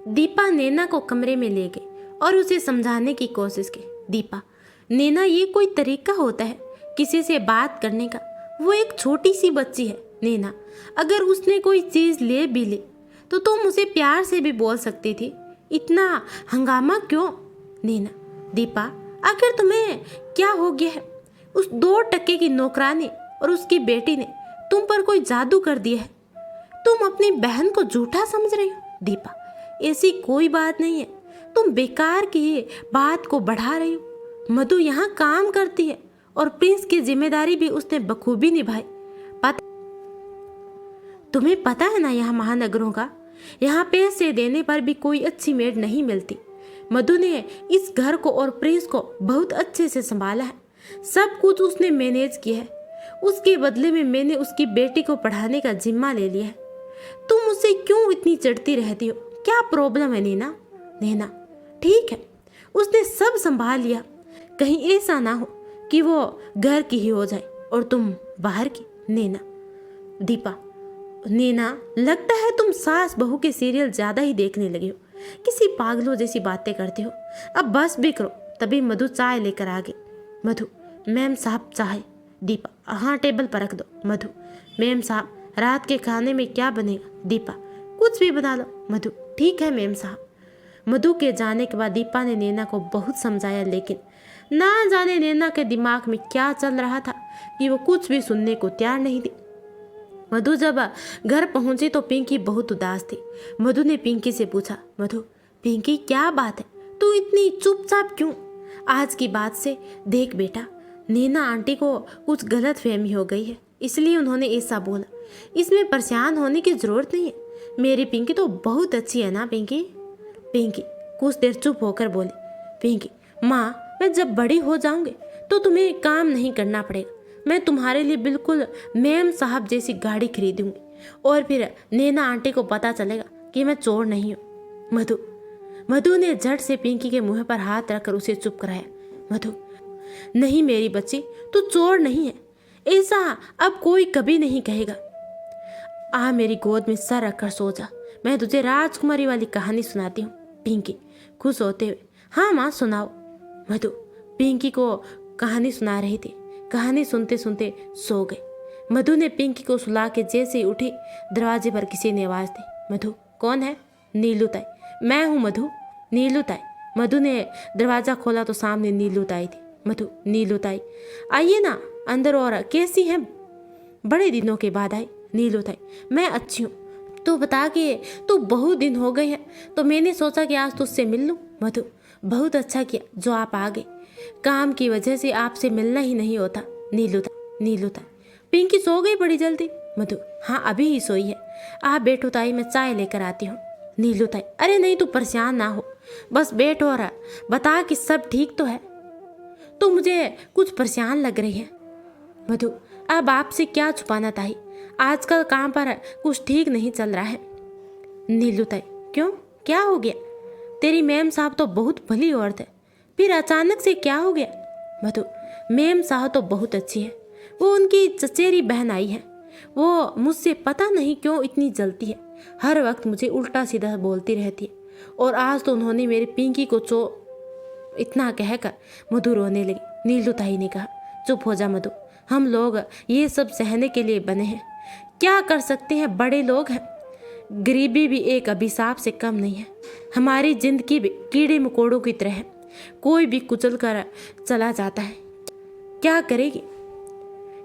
दीपा नैना को कमरे में ले गई और उसे समझाने की कोशिश की। दीपा, नैना, ये कोई तरीका होता है किसी से बात करने का? वो एक छोटी सी बच्ची है। नैना, अगर उसने कोई चीज़ ले भी ली तो तुम उसे प्यार से भी बोल सकती थी। इतना हंगामा क्यों? नैना, दीपा, आखिर तुम्हें क्या हो गया है? उस 2 टके की नौकरानी और उसकी बेटी ने तुम पर कोई जादू कर दिया है। तुम अपनी बहन को झूठा समझ रही हो। दीपा, ऐसी कोई बात नहीं है, तुम बेकार की ये बात को बढ़ा रही हो। मधु यहाँ काम करती है और प्रिंस की जिम्मेदारी भी उसने बखूबी निभाई। तुम्हें पता है ना, यहाँ महानगरों का, यहाँ पैसे देने पर भी कोई अच्छी मेड नहीं मिलती। मधु ने इस घर को और प्रिंस को बहुत अच्छे से संभाला है। सब कुछ उसने मैनेज किया है। उसके बदले में मैंने उसकी बेटी को पढ़ाने का जिम्मा ले लिया है। तुम उससे क्यों इतनी चिढ़ती रहती हो? क्या प्रॉब्लम है नैना? नैना, ठीक है, उसने सब संभाल लिया। कहीं ऐसा ना हो कि वो घर की ही हो जाए और तुम बाहर की। नैना, दीपा, नैना, लगता है तुम सास बहू के सीरियल ज्यादा ही देखने लगी हो। किसी पागलों जैसी बातें करते हो। अब बस भी करो। तभी मधु चाय लेकर आ गई। मधु, मैम साहब चाय। दीपा, हाँ, टेबल पर रख दो। मधु, मैम साहब, रात के खाने में क्या बनेगा? दीपा, कुछ भी बना लो। मधु, ठीक है मैम साहब। मधु के जाने के बाद दीपा ने नैना को बहुत समझाया, लेकिन ना जाने नैना के दिमाग में क्या चल रहा था कि वो कुछ भी सुनने को तैयार नहीं थी। मधु जब घर पहुंची तो पिंकी बहुत उदास थी। मधु ने पिंकी से पूछा, मधु, पिंकी, क्या बात है? तू इतनी चुपचाप क्यों? आज की बात से देख बेटा, नैना आंटी को कुछ गलत फहमी हो गई है, इसलिए उन्होंने ऐसा बोला। इसमें परेशान होने की जरूरत नहीं है। मेरी पिंकी तो बहुत अच्छी है ना पिंकी? पिंकी कुछ देर चुप होकर बोली। पिंकी, माँ, मैं जब बड़ी हो जाऊंगी तो तुम्हें काम नहीं करना पड़ेगा। मैं तुम्हारे लिए बिल्कुल मैम साहब जैसी गाड़ी खरीदूंगी और फिर नैना आंटी को पता चलेगा कि मैं चोर नहीं हूँ। मधु ने झट से पिंकी के मुंह पर हाथ रखकर उसे चुप कराया। मधु, नहीं मेरी बच्ची, तू चोर नहीं है, ऐसा अब कोई कभी नहीं कहेगा। आ मेरी गोद में सर रखकर सो जा, मैं तुझे राजकुमारी वाली कहानी सुनाती हूँ। पिंकी खुश होते हुए, हाँ माँ सुनाओ। मधु पिंकी को कहानी सुना रही थी। कहानी सुनते सुनते सो गई। मधु ने पिंकी को सुला के जैसे ही उठी, दरवाजे पर किसी ने आवाज दी। मधु, कौन है? नीलू ताई। मैं हूँ मधु, नीलू ताई। मधु ने दरवाजा खोला तो सामने नीलू ताई थी। मधु, नीलू ताई आइए ना अंदर, और कैसी हैं? बड़े दिनों के बाद आई। नीलू ताई, मैं अच्छी हूँ। तू बता कि तू बहुत दिन हो गए हैं तो मैंने सोचा कि आज तुझसे मिल लूँ। मधु, बहुत अच्छा किया जो आप आ गए, काम की वजह से आपसे मिलना ही नहीं होता। नीलू ताई, पिंकी सो गई बड़ी जल्दी? मधु, हाँ अभी ही सोई है। आप बैठो ताई, मैं चाय लेकर आती हूँ। नीलू ताई, अरे नहीं, तू परेशान ना हो, बस बैठो और बता कि सब ठीक तो है। तो मुझे कुछ परेशान लग रही है। मधु, अब आपसे क्या छुपाना ताई, आजकल काम पर कुछ ठीक नहीं चल रहा है। नीलू ताई, क्यों, क्या हो गया? तेरी मैम साहब तो बहुत भली औरत है, फिर अचानक से क्या हो गया? मधु, मैम साहब तो बहुत अच्छी है, वो उनकी चचेरी बहन आई है, वो मुझसे पता नहीं क्यों इतनी जलती है, हर वक्त मुझे उल्टा सीधा बोलती रहती है, और आज तो उन्होंने मेरी पिंकी को इतना कहकर मधु रोने लगी। नीलू ताई ने कहा, चुप हो जा मधु, हम लोग ये सब सहने के लिए बने हैं, क्या कर सकते हैं, बड़े लोग हैं। गरीबी भी एक अभिशाप से कम नहीं है। हमारी जिंदगी भी कीड़े मकोड़ों की तरह है, कोई भी कुचल कर चला जाता है, क्या करेगी,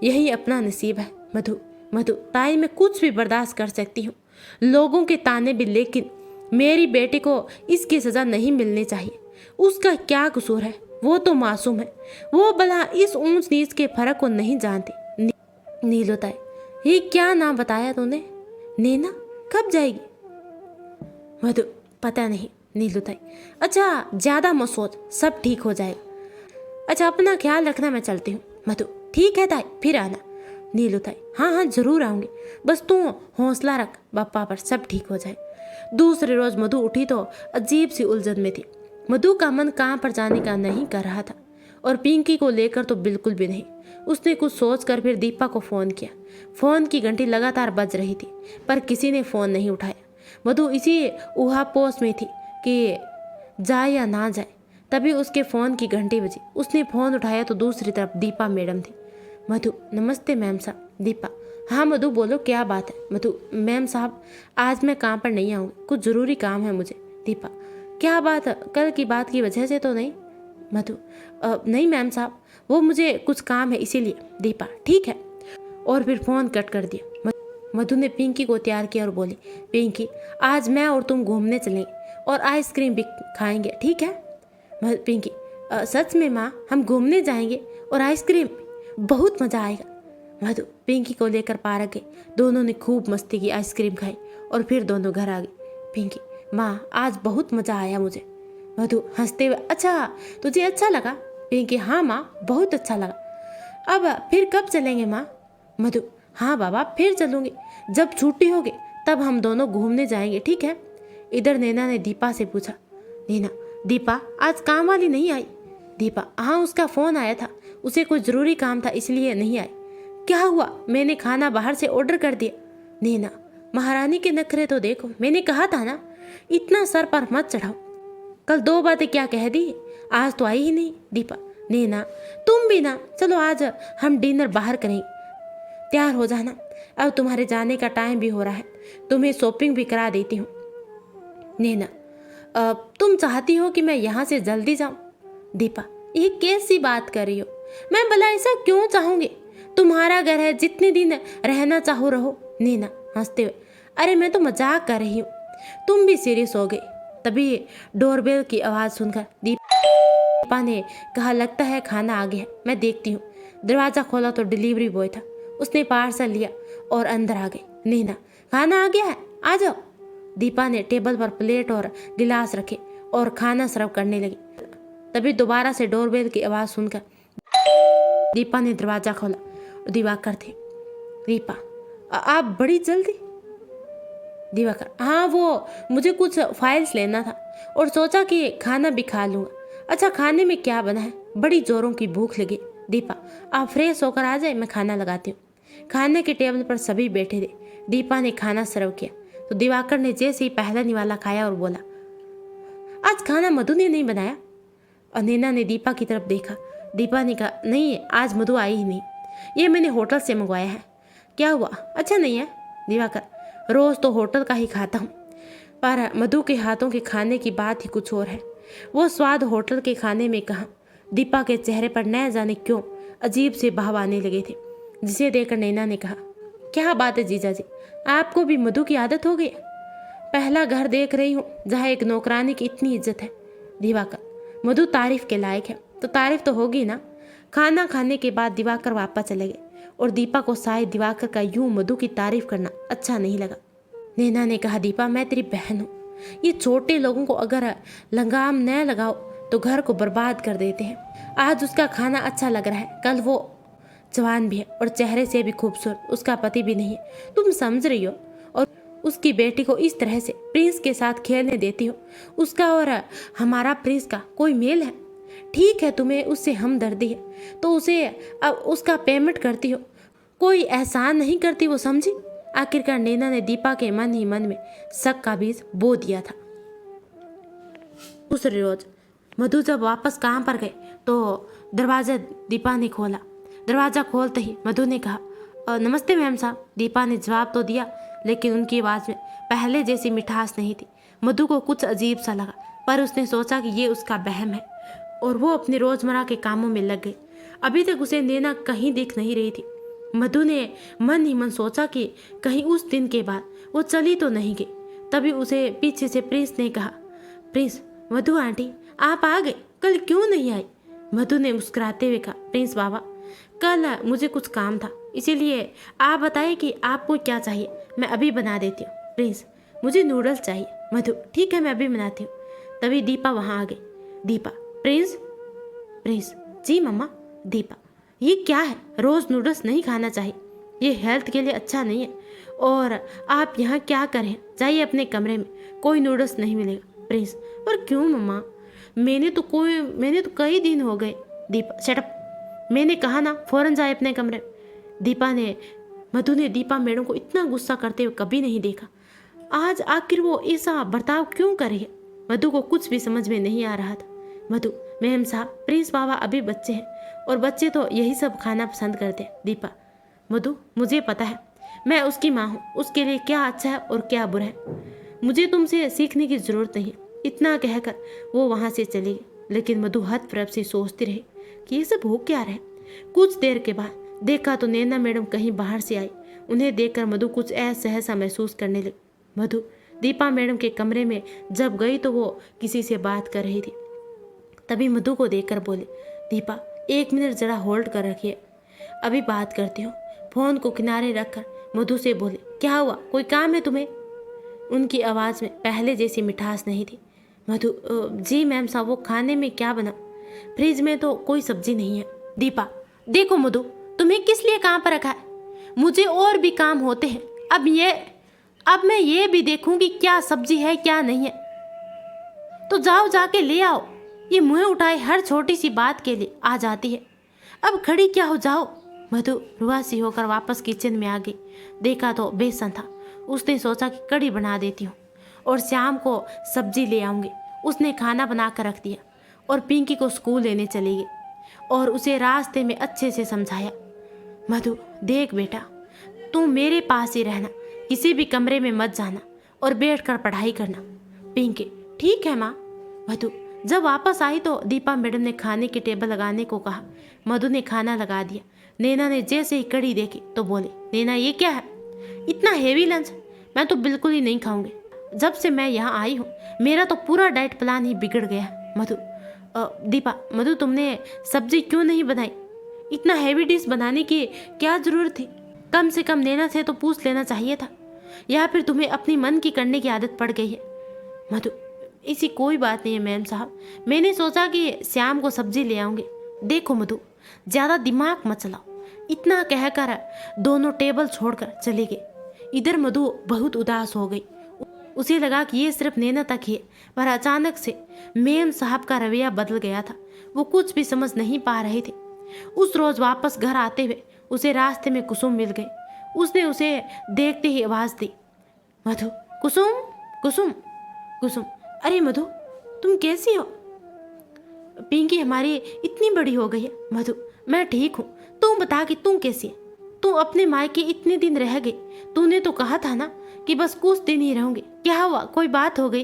यही अपना नसीब है। मधु ताई, मैं कुछ भी बर्दाश्त कर सकती हूँ, लोगों के ताने भी, लेकिन मेरी बेटी को इसकी सज़ा नहीं मिलनी चाहिए। उसका क्या कसूर है? वो तो मासूम है, वो भला इस ऊंच नीच के फर्क को नहीं जानती। नीलू ताई, ये क्या नाम बताया तूने? नैना कब जाएगी? मधु, पता नहीं। नीलू ताई, अच्छा ज़्यादा मत सोच, सब ठीक हो जाएगा। अच्छा अपना ख्याल रखना, मैं चलती हूँ। मधु, ठीक है ताई, फिर आना। नीलू ताई, हाँ जरूर आऊँगी, बस तू हौसला रख, बप्पा पर सब ठीक हो जाए। दूसरे रोज मधु उठी तो अजीब सी उलझन में थी। मधु का मन काम पर जाने का नहीं कर रहा था और पिंकी को लेकर तो बिल्कुल भी नहीं। उसने कुछ सोचकर फिर दीपा को फ़ोन किया। फ़ोन की घंटी लगातार बज रही थी पर किसी ने फ़ोन नहीं उठाया। मधु इसी ऊहापोह में थी कि जाए या ना जाए। तभी उसके फ़ोन की घंटी बजी। उसने फ़ोन उठाया तो दूसरी तरफ दीपा मैडम थी। मधु, नमस्ते मैम साहब। दीपा, हाँ मधु बोलो, क्या बात है? मधु, मैम साहब आज मैं काम पर नहीं आऊँगी, कुछ ज़रूरी काम है मुझे। दीपा, क्या बात है? कल की बात की वजह से तो नहीं? मधु, नहीं मैम साहब, वो मुझे कुछ काम है इसीलिए। दीपा, ठीक है, और फिर फ़ोन कट कर दिया। मधु ने पिंकी को तैयार किया और बोली, पिंकी आज मैं और तुम घूमने चलेंगे और आइसक्रीम भी खाएंगे, ठीक है? पिंकी, सच में माँ, हम घूमने जाएंगे और आइसक्रीम, बहुत मज़ा आएगा। मधु पिंकी को लेकर पार्क गए। दोनों ने खूब मस्ती की, आइसक्रीम खाई और फिर दोनों घर आ गए। पिंकी, माँ आज बहुत मज़ा आया मुझे। मधु हंसते हुए, अच्छा तुझे अच्छा लगा? पिंकी, हाँ माँ बहुत अच्छा लगा। अब फिर कब चलेंगे माँ? मधु, हाँ बाबा फिर चलूँगी, जब छुट्टी होगी तब हम दोनों घूमने जाएंगे, ठीक है? इधर नैना ने दीपा से पूछा, नैना, दीपा आज काम वाली नहीं आई? दीपा, हाँ उसका फ़ोन आया था, उसे कोई ज़रूरी काम था इसलिए नहीं आई। क्या हुआ? मैंने खाना बाहर से ऑर्डर कर दिया। नैना, महारानी के नखरे तो देखो, मैंने कहा था ना, इतना सर पर मत चढ़ाओ। कल 2 बातें क्या कह दी, आज तो आई ही नहीं। दीपा, नैना तुम भी ना, चलो आज हम डिनर बाहर करेंगे, तैयार हो जाना, अब तुम्हारे जाने का टाइम भी हो रहा है, तुम्हें शॉपिंग भी करा देती हूँ। नैना, तुम चाहती हो कि मैं यहाँ से जल्दी जाऊँ? दीपा, ये कैसी बात कर रही हो? मैं भला ऐसा क्यों चाहूँगी? तुम्हारा घर है, जितने दिन रहना चाहो रहो। नैना हंसते हुए, अरे मैं तो मजाक कर रही हूँ, तुम भी सीरियस हो गई। तभी डोरबेल की आवाज़ सुनकर दीपा ने कहा, लगता है खाना आ गया है, मैं देखती हूँ। दरवाज़ा खोला तो डिलीवरी बॉय था। उसने पार्सल लिया और अंदर आ गई। नैना, खाना आ गया है, आ जाओ। दीपा ने टेबल पर प्लेट और गिलास रखे और खाना सर्व करने लगी। तभी दोबारा से डोरबेल की आवाज़ सुनकर दीपा ने दरवाज़ा खोला। दिवाकर थे। दीपा, आप बड़ी जल्दी? दिवाकर, हाँ वो मुझे कुछ फाइल्स लेना था और सोचा कि खाना भी खा लूँगा। अच्छा खाने में क्या बना है? बड़ी जोरों की भूख लगी। दीपा, आप फ्रेश होकर आ जाए, मैं खाना लगाती हूँ। खाने के टेबल पर सभी बैठे थे। दीपा ने खाना सर्व किया तो दिवाकर ने जैसे ही पहला निवाला खाया और बोला, आज खाना मधु ने नहीं बनाया? और नैना ने दीपा की तरफ देखा। दीपा ने कहा, नहीं आज मधु आई ही नहीं, ये मैंने होटल से मंगवाया है। क्या हुआ, अच्छा नहीं है? दिवाकर, रोज़ तो होटल का ही खाता हूँ, पर मधु के हाथों के खाने की बात ही कुछ और है, वो स्वाद होटल के खाने में कहाँ। दीपा के चेहरे पर न जाने क्यों अजीब से भाव आने लगे थे, जिसे देखकर नैना ने कहा, क्या बात है जीजा जी, आपको भी मधु की आदत हो गई? पहला घर देख रही हूँ जहाँ एक नौकरानी की इतनी इज्जत है। दिवाकर, मधु तारीफ के लायक है तो तारीफ तो होगी ना। खाना खाने के बाद दिवाकर वापस चले गए और दीपा को शायद दिवाकर का यूं मधु की तारीफ करना अच्छा नहीं लगा। नैना ने कहा, दीपा मैं तेरी बहन हूँ, ये छोटे लोगों को अगर लगाम न लगाओ तो घर को बर्बाद कर देते हैं। आज उसका खाना अच्छा लग रहा है, कल वो जवान भी है और चेहरे से भी खूबसूरत, उसका पति भी नहीं है, तुम समझ रही हो, और उसकी बेटी को इस तरह से प्रिंस के साथ खेलने देती हो। उसका और हमारा प्रिंस का कोई मेल है? ठीक है तुम्हें उससे हमदर्दी है तो उसे अब उसका पेमेंट करती हो, कोई एहसान नहीं करती वो, समझी? आखिरकार नैना ने दीपा के मन ही मन में शक का बीज बो दिया था। दूसरे रोज मधु जब वापस काम पर गए तो दरवाजा दीपा ने खोला। दरवाज़ा खोलते ही मधु ने कहा, नमस्ते मैम साहब। दीपा ने जवाब तो दिया लेकिन उनकी आवाज़ में पहले जैसी मिठास नहीं थी। मधु को कुछ अजीब सा लगा, पर उसने सोचा कि ये उसका वहम है और वो अपने रोज़मर्रा के कामों में लग गई। अभी तक उसे नैना कहीं दिख नहीं रही थी। मधु ने मन ही मन सोचा कि कहीं उस दिन के बाद वो चली तो नहीं गई। तभी उसे पीछे से प्रिंस ने कहा, प्रिंस, मधु आंटी आप आ गए, कल क्यों नहीं आई? मधु ने मुस्कुराते हुए कहा, प्रिंस बाबा कल मुझे कुछ काम था, इसीलिए आप बताइए कि आपको क्या चाहिए, मैं अभी बना देती हूँ। प्रिंस, मुझे नूडल्स चाहिए। मधु, ठीक है मैं अभी बनाती हूँ। तभी दीपा वहाँ आ गई। दीपा, प्रिंस। प्रिंस, जी मम्मा। दीपा, ये क्या है, रोज़ नूडल्स नहीं खाना चाहिए, ये हेल्थ के लिए अच्छा नहीं है, और आप यहाँ क्या करें, जाइए अपने कमरे में, कोई नूडल्स नहीं मिलेगा। प्रिंस, पर क्यों मम्मा, मैंने तो कई दिन हो गए। दीपा, शट अप, मैंने कहा ना फौरन जाए अपने कमरे। मधु ने दीपा मैडम को इतना गुस्सा करते हुए कभी नहीं देखा। आज आखिर वो ऐसा बर्ताव क्यों कर रही है? मधु को कुछ भी समझ में नहीं आ रहा था। मधु, मेम साहब, प्रिंस बाबा अभी बच्चे हैं और बच्चे तो यही सब खाना पसंद करते हैं। दीपा, मधु, मुझे पता है, मैं उसकी माँ हूँ, उसके लिए क्या अच्छा है और क्या बुरा है मुझे तुमसे सीखने की जरूरत नहीं। इतना कहकर वो वहाँ से चली गई। लेकिन मधु हतप्रभ से सोचती रही कि ये सब हो क्या रहे। कुछ देर के बाद देखा तो नैना मैडम कहीं बाहर से आई। उन्हें देखकर मधु कुछ असहसा महसूस करने लगी। मधु दीपा मैडम के कमरे में जब गई तो वो किसी से बात कर रही थी। तभी मधु को देखकर बोले, दीपा, 1 मिनट जरा होल्ड कर रखिए, अभी बात करती हूँ। फोन को किनारे रखकर मधु से बोले, क्या हुआ, कोई काम है तुम्हें? उनकी आवाज़ में पहले जैसी मिठास नहीं थी। मधु, जी मैम साहब, वो खाने में क्या बना? फ्रिज में तो कोई सब्जी नहीं है। दीपा, देखो मधु, तुम्हें किस लिए काम पर रखा है? मुझे और भी काम होते हैं। अब मैं ये भी देखूंगी क्या सब्जी है क्या नहीं है। तो जाओ, जाके ले आओ। ये मुँह उठाए हर छोटी सी बात के लिए आ जाती है। अब खड़ी क्या हो, जाओ। मधु रुआसी होकर वापस किचन में आ गई। देखा तो बेसन था। उसने सोचा कि कड़ी बना देती हूँ और शाम को सब्जी ले आऊँगी। उसने खाना बना कर रख दिया और पिंकी को स्कूल लेने चली गई और उसे रास्ते में अच्छे से समझाया, मधु देख बेटा, तुम मेरे पास ही रहना, किसी भी कमरे में मत जाना और बैठकर पढ़ाई करना। पिंकी, ठीक है माँ। मधु जब वापस आई तो दीपा मैडम ने खाने की टेबल लगाने को कहा। मधु ने खाना लगा दिया। नैना ने जैसे ही कड़ी देखी तो बोले, नैना ये क्या है, इतना हेवी लंच? मैं तो बिल्कुल ही नहीं खाऊंगी। जब से मैं यहाँ आई हूँ मेरा तो पूरा डाइट प्लान ही बिगड़ गया है। मधु, दीपा, मधु तुमने सब्जी क्यों नहीं बनाई? इतना हेवी डिश बनाने की क्या जरूरत थी? कम से कम नैना से तो पूछ लेना चाहिए था। या फिर तुम्हें अपनी मन की करने की आदत पड़ गई है? मधु, ऐसी कोई बात नहीं है मैम साहब, मैंने सोचा कि शाम को सब्जी ले आऊँगी। देखो मधु, ज़्यादा दिमाग मत चलाओ। इतना कहकर दोनों टेबल छोड़कर चली गई। इधर मधु बहुत उदास हो गई। उसे लगा कि ये सिर्फ नैना तक ही है, पर अचानक से मेम साहब का रवैया बदल गया था। वो कुछ भी समझ नहीं पा रहे थे। उस रोज वापस घर आते हुए उसे रास्ते में कुसुम मिल गई। उसने उसे देखते ही आवाज़ दी, मधु, कुसुम, कुसुम, कुसुम। अरे मधु, तुम कैसी हो? पिंकी हमारी इतनी बड़ी हो गई है। मधु, मैं ठीक हूँ, तू बता कि तू कैसी है? तू अपने मायके इतने दिन रह गई, तूने तो कहा था ना कि बस कुछ दिन ही रहूंगी। क्या हुआ, कोई बात हो गई?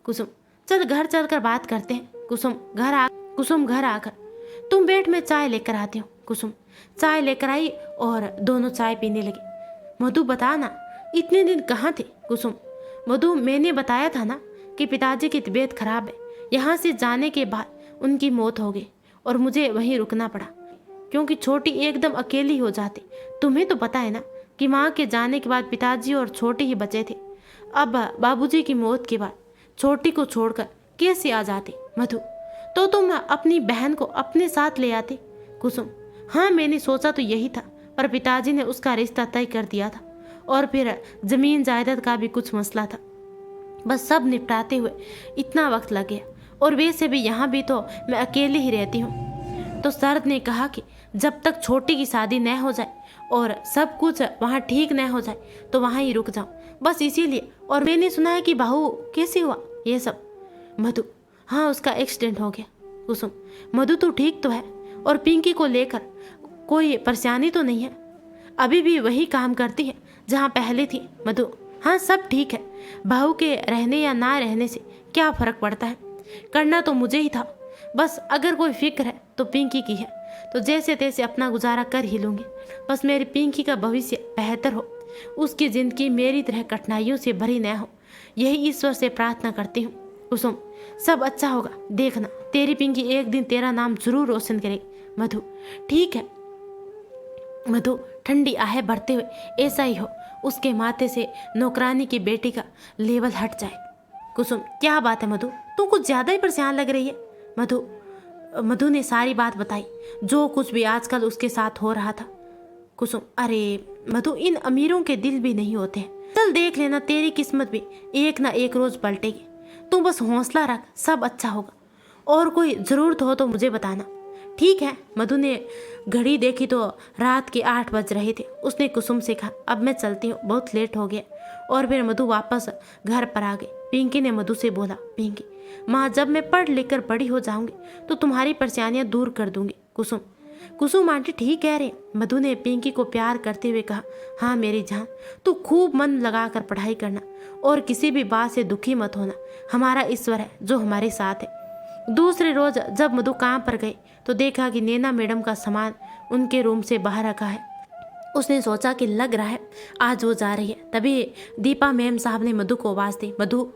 कुसुम, चल घर चलकर बात करते हैं। कुसुम घर आकर तुम बैठ, मैं चाय लेकर आती हूँ। कुसुम चाय लेकर आई और दोनों चाय पीने लगे। मधु बता ना, इतने दिन कहाँ थे? कुसुम, मधु मैंने बताया था ना कि पिताजी की तबीयत खराब है। यहाँ से जाने के बाद उनकी मौत हो गई और मुझे वहीं रुकना पड़ा क्योंकि छोटी एकदम अकेली हो जाती। तुम्हें तो पता है ना कि माँ के जाने के बाद पिताजी और छोटी ही बचे थे। अब बाबूजी की मौत के बाद छोटी को छोड़कर कैसे आ जाती? मधु, तो तुम अपनी बहन को अपने साथ ले आते। कुसुम, हाँ मैंने सोचा तो यही था, पर पिताजी ने उसका रिश्ता तय कर दिया था और फिर जमीन जायदाद का भी कुछ मसला था। बस सब निपटाते हुए इतना वक्त लग गया और वैसे भी यहाँ भी तो मैं अकेली ही रहती हूँ। तो सरद ने कहा कि जब तक छोटी की शादी न हो जाए और सब कुछ वहाँ ठीक न हो जाए तो वहाँ ही रुक जाऊँ, बस इसीलिए। और मैंने सुना है कि बहू कैसे हुआ ये सब? मधु, हाँ उसका एक्सीडेंट हो गया। कुसुम, मधु तू ठीक तो है और पिंकी को लेकर कोई परेशानी तो नहीं है? अभी भी वही काम करती है जहाँ पहले थी? मधु, हाँ सब ठीक है। बहू के रहने या ना रहने से क्या फ़र्क पड़ता है? करना तो मुझे ही था। बस अगर कोई फिक्र है तो पिंकी की है, तो जैसे तैसे अपना गुजारा कर ही लूँगी। बस मेरी पिंकी का भविष्य बेहतर हो, उसकी ज़िंदगी मेरी तरह कठिनाइयों से भरी न हो, यही ईश्वर से प्रार्थना करती हूँ। कुसुम, सब अच्छा होगा, देखना तेरी पिंकी एक दिन तेरा नाम जरूर रोशन करेगी। मधु, ठीक है। मधु ठंडी आहें भरते हुए, ऐसा ही हो, उसके माथे से नौकरानी की बेटी का लेवल हट जाए। कुसुम, क्या बात है मधु, तू कुछ ज़्यादा ही परेशान लग रही है। मधु ने सारी बात बताई, जो कुछ भी आजकल उसके साथ हो रहा था। कुसुम, अरे मधु, इन अमीरों के दिल भी नहीं होते हैं। चल देख लेना, तेरी किस्मत भी एक ना एक रोज पलटेगी। तू बस हौसला रख, सब अच्छा होगा। और कोई ज़रूरत हो तो मुझे बताना। ठीक है। मधु ने घड़ी देखी तो रात के 8 बज रहे थे। उसने कुसुम से कहा, अब मैं चलती हूँ, बहुत लेट हो गया और फिर मधु वापस घर पर आ गई। पिंकी ने मधु से बोला, पिंकी माँ, जब मैं पढ़ लिख कर बड़ी हो जाऊंगी तो तुम्हारी परेशानियां दूर कर दूंगी। कुसुम आंटी ठीक कह रहे हैं। मधु ने पिंकी को प्यार करते हुए कहा, हाँ मेरी जान, तू खूब मन लगाकर पढ़ाई करना और किसी भी बात से दुखी मत होना। हमारा ईश्वर है जो हमारे साथ है। दूसरे रोज जब मधु काम पर गई तो देखा कि नैना मैडम का सामान उनके रूम से बाहर रखा है। उसने सोचा कि लग रहा है आज वो जा रही है। तभी दीपा मैम साहब ने मधु को आवाज़ दी, मधु।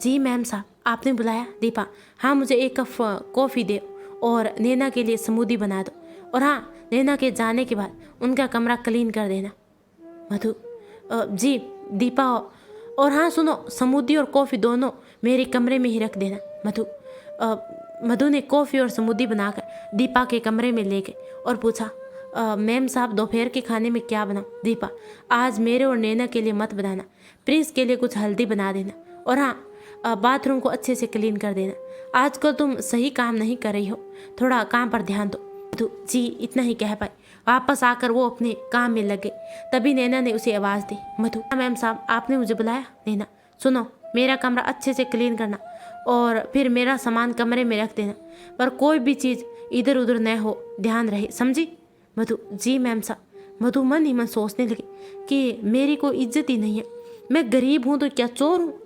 जी मैम साहब, आपने बुलाया? दीपा, हाँ मुझे एक कप कॉफ़ी दे और नैना के लिए स्मूदी बना दो, और हाँ नैना के जाने के बाद उनका कमरा क्लीन कर देना। मधु, जी दीपा, और हाँ सुनो, स्मूदी और कॉफ़ी दोनों मेरे कमरे में ही रख देना। मधु ने कॉफ़ी और स्मूदी बनाकर दीपा के कमरे में ले गई और पूछा, मैम साहब दोपहर के खाने में क्या बनाऊं? दीपा, आज मेरे और नैना के लिए मत बनाना, प्रिंस के लिए कुछ हल्दी बना देना, और हाँ बाथरूम को अच्छे से क्लीन कर देना। आजकल तुम सही काम नहीं कर रही हो, थोड़ा काम पर ध्यान दो। मधु, जी इतना ही कह पाई। वापस आकर वो अपने काम में लग गई। तभी नैना ने उसे आवाज़ दी, मधु। मैम साहब आपने मुझे बुलाया? नैना, सुनो, मेरा कमरा अच्छे से क्लीन करना और फिर मेरा सामान कमरे में रख देना, पर कोई भी चीज़ इधर उधर न हो, ध्यान रहे, समझी? मधु, जी मैम साहब। मधु मन ही मन सोचने लगी कि मेरी कोई इज्जत ही नहीं है, मैं गरीब हूँ तो क्या चोर हूँ?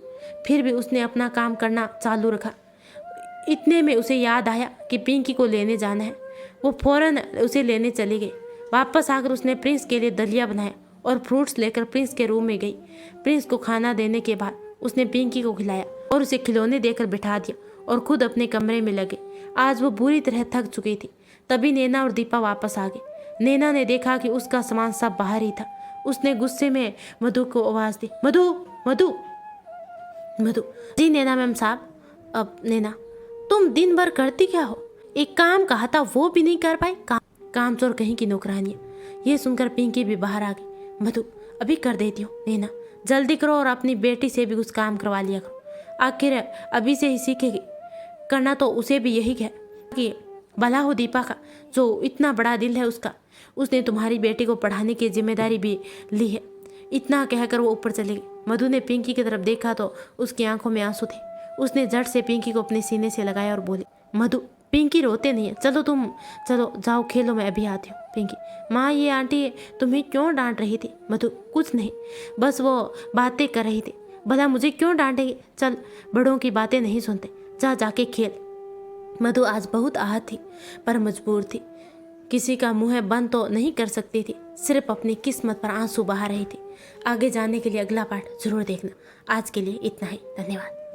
फिर भी उसने अपना काम करना चालू रखा। इतने में उसे याद आया कि पिंकी को लेने जाना है। वो फौरन उसे लेने चली गई। वापस आकर उसने प्रिंस के लिए दलिया बनाया और फ्रूट्स लेकर प्रिंस के रूम में गई। प्रिंस को खाना देने के बाद उसने पिंकी को खिलाया और उसे खिलौने देकर बिठा दिया और खुद अपने कमरे में लगे। आज वो बुरी तरह थक चुकी थी। तभी नैना और दीपा वापस आ गई। नैना ने देखा कि उसका सामान सब बाहर ही था। उसने गुस्से में मधु को आवाज़ दी, मधु मधु मधु। जी नैना मैम साहब। अब नैना, तुम दिन भर करती क्या हो? एक काम कहा था वो भी नहीं कर पाई। काम चोर कहीं की नौकरानियाँ। ये सुनकर पिंकी भी बाहर आ गई। मधु, अभी कर देती हूँ। नैना, जल्दी करो और अपनी बेटी से भी कुछ काम करवा लिया करो, आखिर अभी से ही सीखेगी। करना तो उसे भी यही है कि भला हो दीपा का, जो इतना बड़ा दिल है उसका। उसने तुम्हारी बेटी को पढ़ाने की जिम्मेदारी भी ली है। इतना कहकर वो ऊपर चले गई। मधु ने पिंकी की तरफ देखा तो उसकी आंखों में आंसू थे। उसने झट से पिंकी को अपने सीने से लगाया और बोली, मधु पिंकी रोते नहीं है, चलो जाओ खेलो, मैं अभी आती हूँ। पिंकी, माँ ये आंटी तुम्हें क्यों डांट रही थी? मधु, कुछ नहीं, बस वो बातें कर रही थी। भला मुझे क्यों डांटेगी? चल, बड़ों की बातें नहीं सुनते, जाके खेल। मधु आज बहुत आहत थी पर मजबूर थी। किसी का मुंह बंद तो नहीं कर सकती थी, सिर्फ अपनी किस्मत पर आंसू बहा रही थी। आगे जाने के लिए अगला पार्ट जरूर देखना। आज के लिए इतना ही, धन्यवाद।